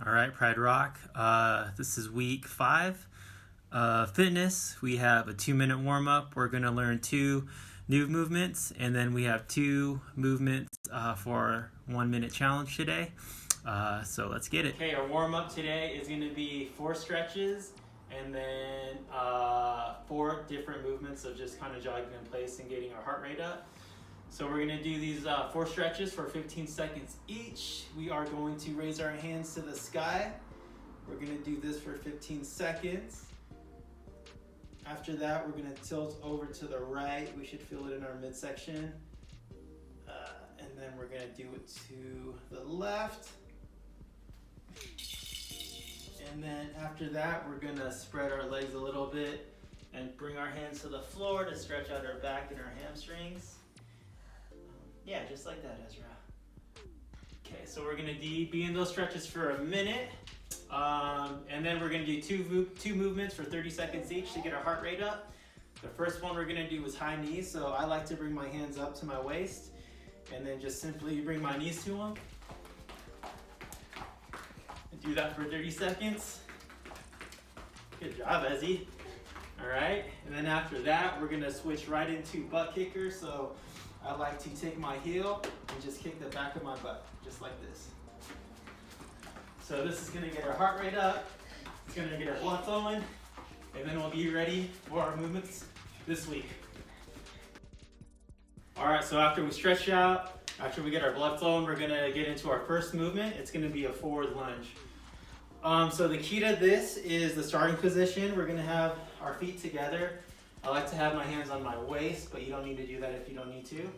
All right, Pride Rock. This is week 5. Fitness. We have a 2-minute warm up. We're going to learn 2 new movements, and then we have 2 movements for our 1-minute challenge today. So let's get it. Okay, our warm up today is going to be 4 stretches and then 4 different movements of just kind of jogging in place and getting our heart rate up. So we're going to do these 4 stretches for 15 seconds each. We are going to raise our hands to the sky. We're going to do this for 15 seconds. After that, we're going to tilt over to the right. We should feel it in our midsection. And then we're going to do it to the left. And then after that, we're going to spread our legs a little bit and bring our hands to the floor to stretch out our back and our hamstrings. Yeah, just like that, Ezra. Okay, so we're gonna be in those stretches for a minute. And then we're gonna do two movements for 30 seconds each to get our heart rate up. The first one we're gonna do is high knees. So I like to bring my hands up to my waist and then just simply bring my knees to them. And do that for 30 seconds. Good job, Ezzy. All right, and then after that, we're gonna switch right into butt kickers. So I like to take my heel and just kick the back of my butt, just like this. So this is gonna get our heart rate up, it's gonna get our blood flowing, and then we'll be ready for our movements this week. All right, so after we stretch out, after we get our blood flowing, we're gonna get into our first movement. It's gonna be a forward lunge. So the key to this is the starting position. We're gonna have our feet together. I like to have my hands on my waist, but you don't need to do that if you don't need to.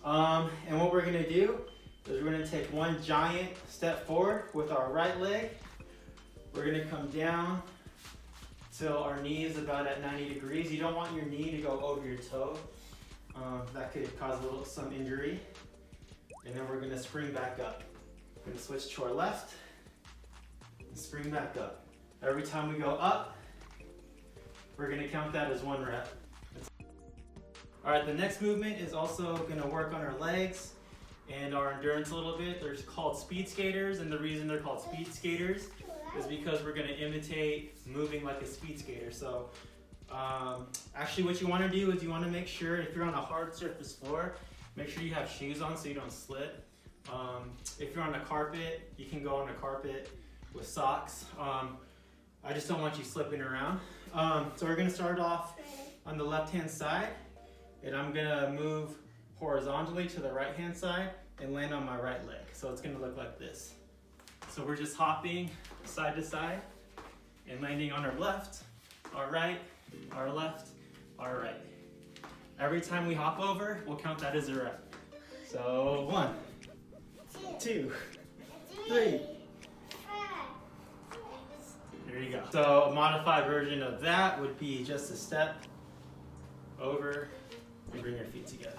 And what we're gonna do is we're gonna take one giant step forward with our right leg. We're gonna come down till our knee is about at 90 degrees. You don't want your knee to go over your toe. That could cause some injury. And then we're gonna spring back up. We're gonna switch to our left and spring back up. Every time we go up, we're gonna count that as 1 rep. All right, the next movement is also gonna work on our legs and our endurance a little bit. They're called speed skaters, and the reason they're called speed skaters is because we're gonna imitate moving like a speed skater. So actually what you wanna do is you wanna make sure, if you're on a hard surface floor, make sure you have shoes on so you don't slip. If you're on a carpet, you can go on a carpet with socks. I just don't want you slipping around. So we're gonna start off on the left-hand side, and I'm gonna move horizontally to the right-hand side and land on my right leg. So it's gonna look like this. So we're just hopping side to side and landing on our left, our right, our left, our right. Every time we hop over, we'll count that as a rep. So 1, 2, 3. There you go. So a modified version of that would be just a step over and bring your feet together.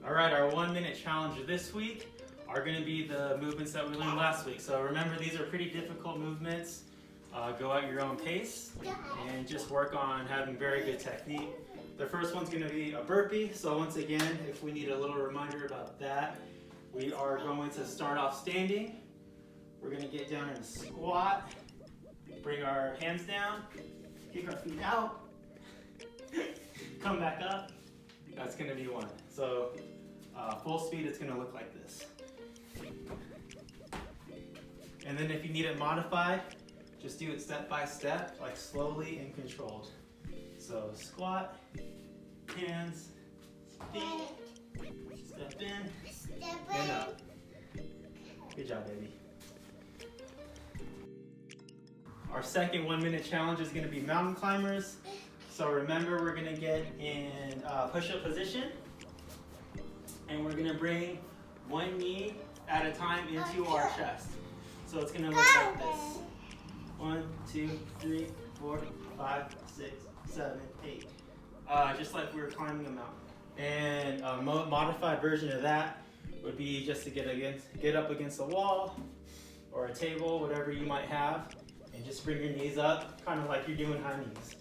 All right, our 1-minute challenge this week are gonna be the movements that we learned last week. So remember, these are pretty difficult movements. Go at your own pace and just work on having very good technique. The first one's gonna be a burpee. So once again, if we need a little reminder about that, we are going to start off standing. We're gonna get down in a squat, bring our hands down, kick our feet out, come back up. That's gonna be 1. So full speed, it's gonna look like this. And then if you need it modified, just do it step by step, like slowly and controlled. So squat, hands, feet, step in, and up. Good job, baby. Our second 1-minute challenge is gonna be mountain climbers. So remember, we're gonna get in push-up position, and we're gonna bring one knee at a time into our chest. So it's gonna look like this. 1, 2, 3, 4, 5, 6, 7, 8. Just like we were climbing a mountain. And a modified version of that would be just to get up against a wall or a table, whatever you might have, and just bring your knees up, kind of like you're doing high knees.